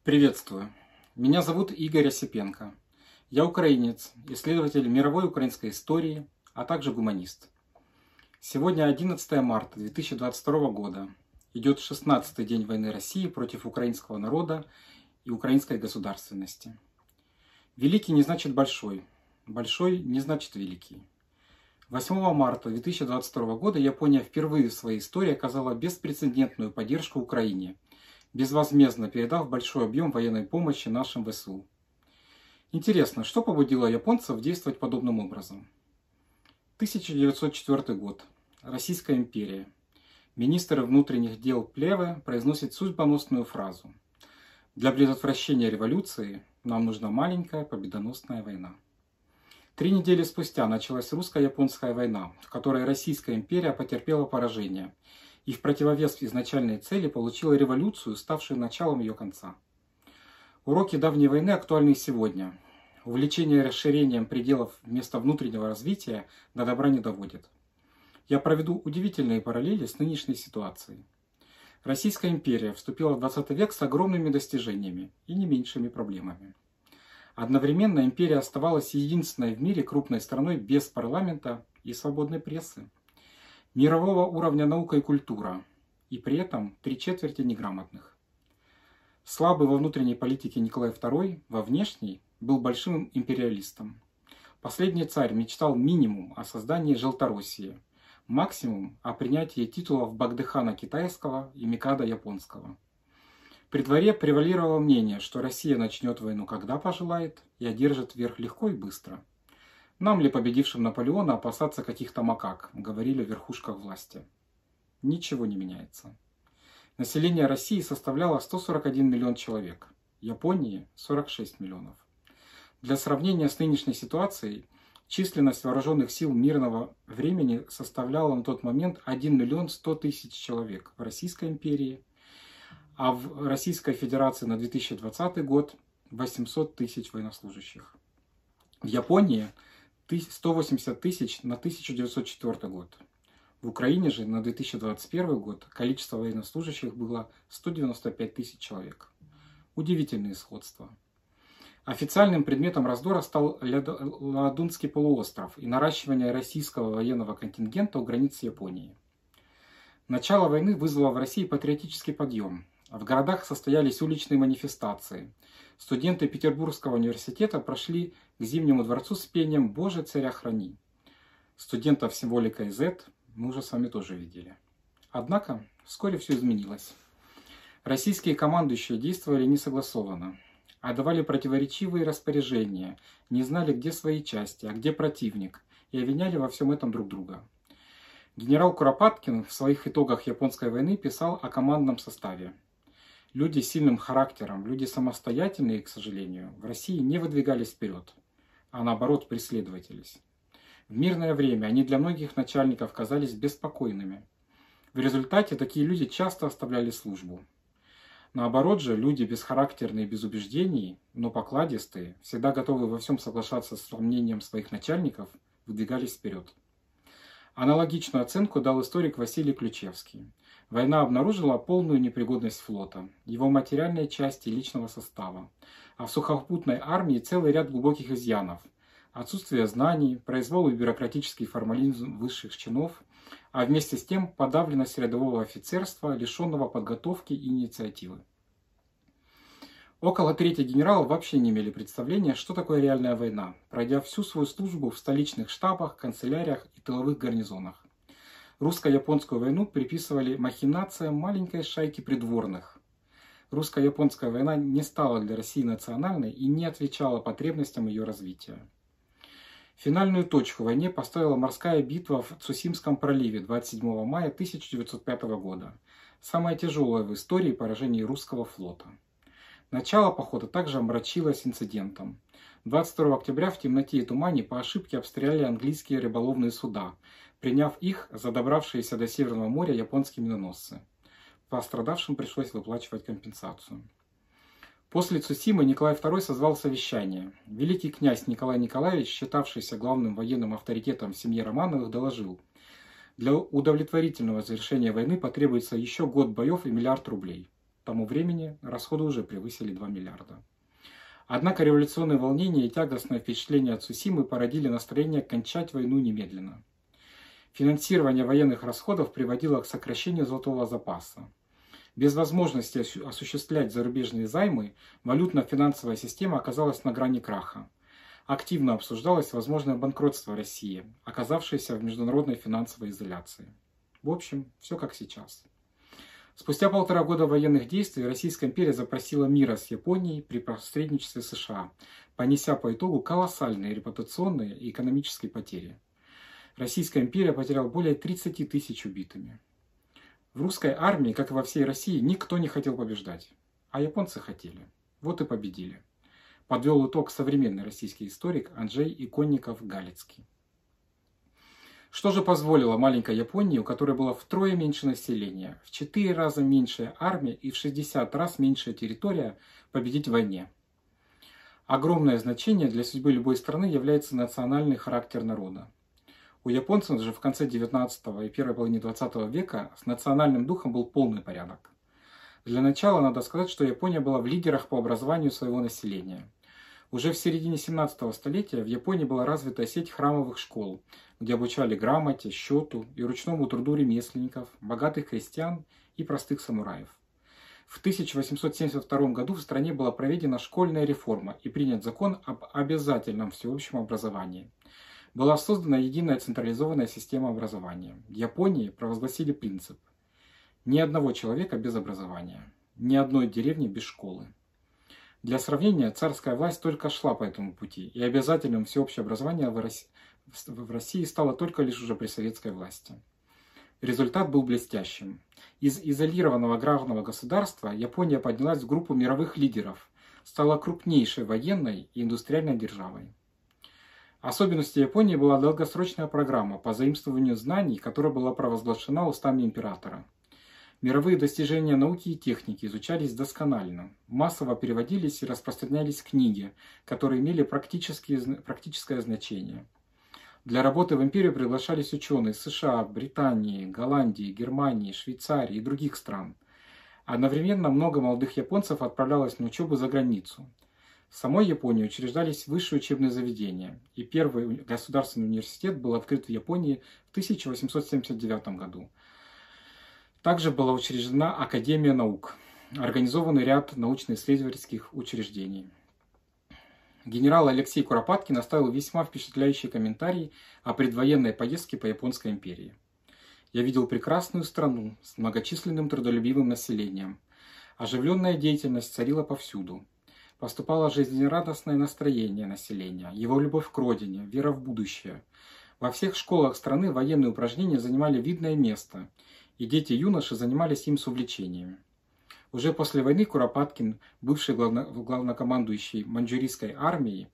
Приветствую. Меня зовут Игорь Осипенко. Я украинец, исследователь мировой украинской истории, а также гуманист. Сегодня 11 марта 2022 года. Идет 16-й день войны России против украинского народа и украинской государственности. Великий не значит большой. Большой не значит великий. 8 марта 2022 года Япония впервые в своей истории оказала беспрецедентную поддержку Украине, безвозмездно передав большой объем военной помощи нашим ВСУ. Интересно, что побудило японцев действовать подобным образом? 1904 год. Российская империя. Министр внутренних дел Плеве произносит судьбоносную фразу: «Для предотвращения революции нам нужна маленькая победоносная война». 3 недели спустя началась русско-японская война, в которой Российская империя потерпела поражение и в противовес изначальной цели получила революцию, ставшую началом ее конца. Уроки давней войны актуальны и сегодня. Увлечение расширением пределов вместо внутреннего развития до добра не доводит. Я проведу удивительные параллели с нынешней ситуацией. Российская империя вступила в 20 век с огромными достижениями и не меньшими проблемами. Одновременно империя оставалась единственной в мире крупной страной без парламента и свободной прессы, мирового уровня наука и культура, и при этом 3/4 неграмотных. Слабый во внутренней политике Николай II во внешней был большим империалистом. Последний царь мечтал минимум о создании Желтороссии, максимум о принятии титулов Багдыхана китайского и Микада японского. При дворе превалировало мнение, что Россия начнет войну когда пожелает и одержит верх легко и быстро. Нам ли, победившим Наполеона, опасаться каких-то макак, говорили в верхушках власти. Ничего не меняется. Население России составляло 141 миллион человек, Японии 46 миллионов. Для сравнения с нынешней ситуацией, численность вооруженных сил мирного времени составляла на тот момент 1 миллион 100 тысяч человек в Российской империи, а в Российской Федерации на 2020 год 800 тысяч военнослужащих. В Японии 180 тысяч на 1904 год. В Украине же на 2021 год количество военнослужащих было 195 тысяч человек. Удивительные сходства. Официальным предметом раздора стал Ладунский полуостров и наращивание российского военного контингента у границ Японии. Начало войны вызвало в России патриотический подъем. В городах состоялись уличные манифестации. Студенты Петербургского университета прошли к Зимнему дворцу с пением «Боже, царя храни». Студентов символикой Z мы уже с вами тоже видели. Однако вскоре все изменилось. Российские командующие действовали несогласованно, отдавали противоречивые распоряжения, не знали, где свои части, а где противник, и обвиняли во всем этом друг друга. Генерал Куропаткин в своих итогах японской войны писал о командном составе. Люди с сильным характером, люди самостоятельные, к сожалению, в России не выдвигались вперед, а наоборот преследовались. В мирное время они для многих начальников казались беспокойными. В результате такие люди часто оставляли службу. Наоборот же, люди бесхарактерные, без убеждений, но покладистые, всегда готовые во всем соглашаться с мнением своих начальников, выдвигались вперед. Аналогичную оценку дал историк Василий Ключевский. Война обнаружила полную непригодность флота, его материальной части и личного состава, а в сухопутной армии целый ряд глубоких изъянов: отсутствие знаний, произвол и бюрократический формализм высших чинов, а вместе с тем подавленность рядового офицерства, лишенного подготовки и инициативы. Около трети генералов вообще не имели представления, что такое реальная война, пройдя всю свою службу в столичных штабах, канцеляриях и тыловых гарнизонах. Русско-японскую войну приписывали махинациям маленькой шайки придворных. Русско-японская война не стала для России национальной и не отвечала потребностям ее развития. Финальную точку войне поставила морская битва в Цусимском проливе 27 мая 1905 года, самое тяжелое в истории поражение русского флота. Начало похода также омрачилось инцидентом. 22 октября в темноте и тумане по ошибке обстреляли английские рыболовные суда, приняв их за добравшиеся до Северного моря японские миноносцы. Пострадавшим пришлось выплачивать компенсацию. После Цусимы Николай II созвал совещание. Великий князь Николай Николаевич, считавшийся главным военным авторитетом в семье Романовых, доложил: для удовлетворительного завершения войны потребуется еще год боев и миллиард рублей. тому времени расходы уже превысили 2 миллиарда. Однако революционные волнения и тягостное впечатление от Цусимы породили настроение кончать войну немедленно. Финансирование военных расходов приводило к сокращению золотого запаса. Без возможности осуществлять зарубежные займы, валютно-финансовая система оказалась на грани краха. Активно обсуждалось возможное банкротство России, оказавшейся в международной финансовой изоляции. В общем, все как сейчас. Спустя 1,5 года военных действий Российская империя запросила мира с Японией при посредничестве США, понеся по итогу колоссальные репутационные и экономические потери. Российская империя потеряла более 30 тысяч убитыми. В русской армии, как и во всей России, никто не хотел побеждать, а японцы хотели. Вот и победили. Подвел итог современный российский историк Анджей Иконников-Галицкий. Что же позволило маленькой Японии, у которой было втрое меньше населения, в 4 раза меньшая армия и в 60 раз меньшая территория, победить в войне? Огромное значение для судьбы любой страны является национальный характер народа. У японцев же в конце 19 и первой половине 20 века с национальным духом был полный порядок. Для начала надо сказать, что Япония была в лидерах по образованию своего населения. Уже в середине 17 столетия в Японии была развита сеть храмовых школ, где обучали грамоте, счету и ручному труду ремесленников, богатых крестьян и простых самураев. В 1872 году в стране была проведена школьная реформа и принят закон об обязательном всеобщем образовании. Была создана единая централизованная система образования. В Японии провозгласили принцип: ни одного человека без образования, ни одной деревни без школы. Для сравнения, царская власть только шла по этому пути, и обязательным всеобщее образование в России стало только лишь уже при советской власти. Результат был блестящим. Из изолированного аграрного государства Япония поднялась в группу мировых лидеров, стала крупнейшей военной и индустриальной державой. Особенностью Японии была долгосрочная программа по заимствованию знаний, которая была провозглашена устами императора. Мировые достижения науки и техники изучались досконально. Массово переводились и распространялись книги, которые имели практическое значение. Для работы в империю приглашались ученые США, Британии, Голландии, Германии, Швейцарии и других стран. Одновременно много молодых японцев отправлялось на учебу за границу. В самой Японии учреждались высшие учебные заведения, и первый государственный университет был открыт в Японии в 1879 году. Также была учреждена Академия наук, организованный ряд научно-исследовательских учреждений. Генерал Алексей Куропаткин оставил весьма впечатляющий комментарий о предвоенной поездке по Японской империи. «Я видел прекрасную страну с многочисленным трудолюбивым населением. Оживленная деятельность царила повсюду. Поступало жизнерадостное настроение населения, его любовь к родине, вера в будущее. Во всех школах страны военные упражнения занимали видное место, и дети и юноши занимались им с увлечением». Уже после войны Куропаткин, бывший главнокомандующий маньчжурийской армией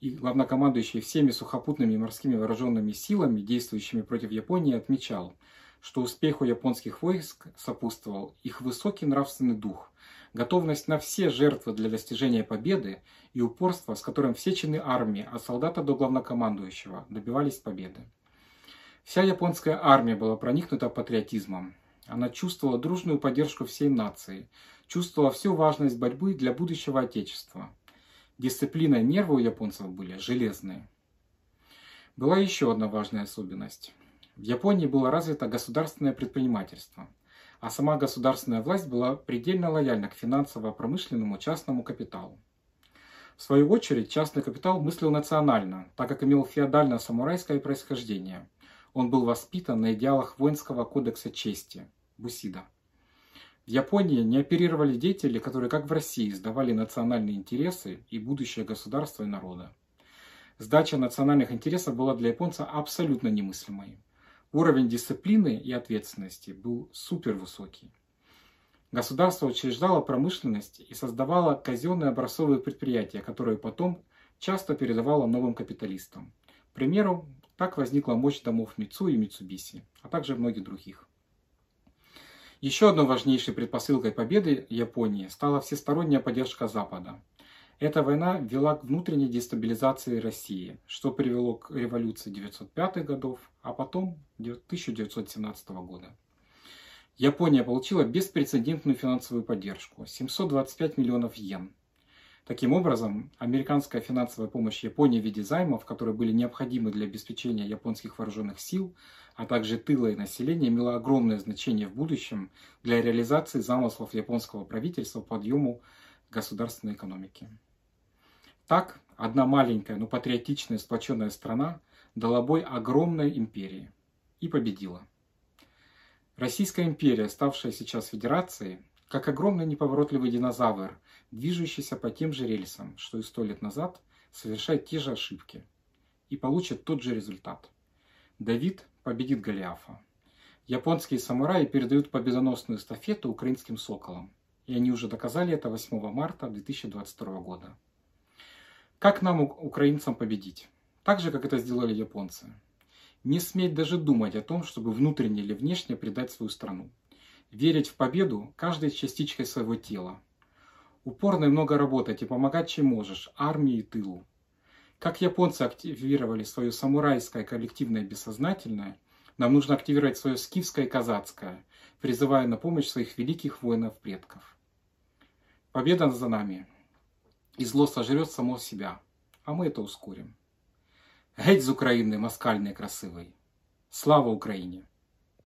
и главнокомандующий всеми сухопутными и морскими вооруженными силами, действующими против Японии, отмечал, что успеху японских войск сопутствовал их высокий нравственный дух, готовность на все жертвы для достижения победы и упорство, с которым все чины армии, от солдата до главнокомандующего, добивались победы. Вся японская армия была проникнута патриотизмом. Она чувствовала дружную поддержку всей нации, чувствовала всю важность борьбы для будущего Отечества. Дисциплина и нервы у японцев были железные. Была еще одна важная особенность. В Японии было развито государственное предпринимательство, а сама государственная власть была предельно лояльна к финансово-промышленному частному капиталу. В свою очередь, частный капитал мыслил национально, так как имел феодально-самурайское происхождение. Он был воспитан на идеалах воинского кодекса чести – Бусидо. В Японии не оперировали деятели, которые, как в России, сдавали национальные интересы и будущее государства и народа. Сдача национальных интересов была для японца абсолютно немыслимой. Уровень дисциплины и ответственности был супервысокий. Государство учреждало промышленность и создавало казенные образцовые предприятия, которые потом часто передавало новым капиталистам. К примеру, так возникла мощь домов Мицуи и Мицубиси, а также многих других. Еще одной важнейшей предпосылкой победы Японии стала всесторонняя поддержка Запада. Эта война вела к внутренней дестабилизации России, что привело к революции 1905 годов, а потом 1917 года. Япония получила беспрецедентную финансовую поддержку – 725 миллионов йен. Таким образом, американская финансовая помощь Японии в виде займов, которые были необходимы для обеспечения японских вооруженных сил, а также тыла и населения, имела огромное значение в будущем для реализации замыслов японского правительства по подъему государственной экономики. Так, одна маленькая, но патриотичная, сплоченная страна дала бой огромной империи и победила. Российская империя, ставшая сейчас федерацией, как огромный неповоротливый динозавр, движущийся по тем же рельсам, что и 100 лет назад, совершает те же ошибки и получит тот же результат. Давид победит Голиафа. Японские самураи передают победоносную эстафету украинским соколам, и они уже доказали это 8 марта 2022 года. Как нам, украинцам, победить? Так же, как это сделали японцы. Не сметь даже думать о том, чтобы внутренне или внешне предать свою страну. Верить в победу каждой частичкой своего тела. Упорно и много работать и помогать, чем можешь, армии и тылу. Как японцы активировали свое самурайское коллективное бессознательное, нам нужно активировать свое скифское и казацкое, призывая на помощь своих великих воинов-предков. Победа за нами, и зло сожрет само себя, а мы это ускорим. Геть з України, москальний красивий! Слава Україні!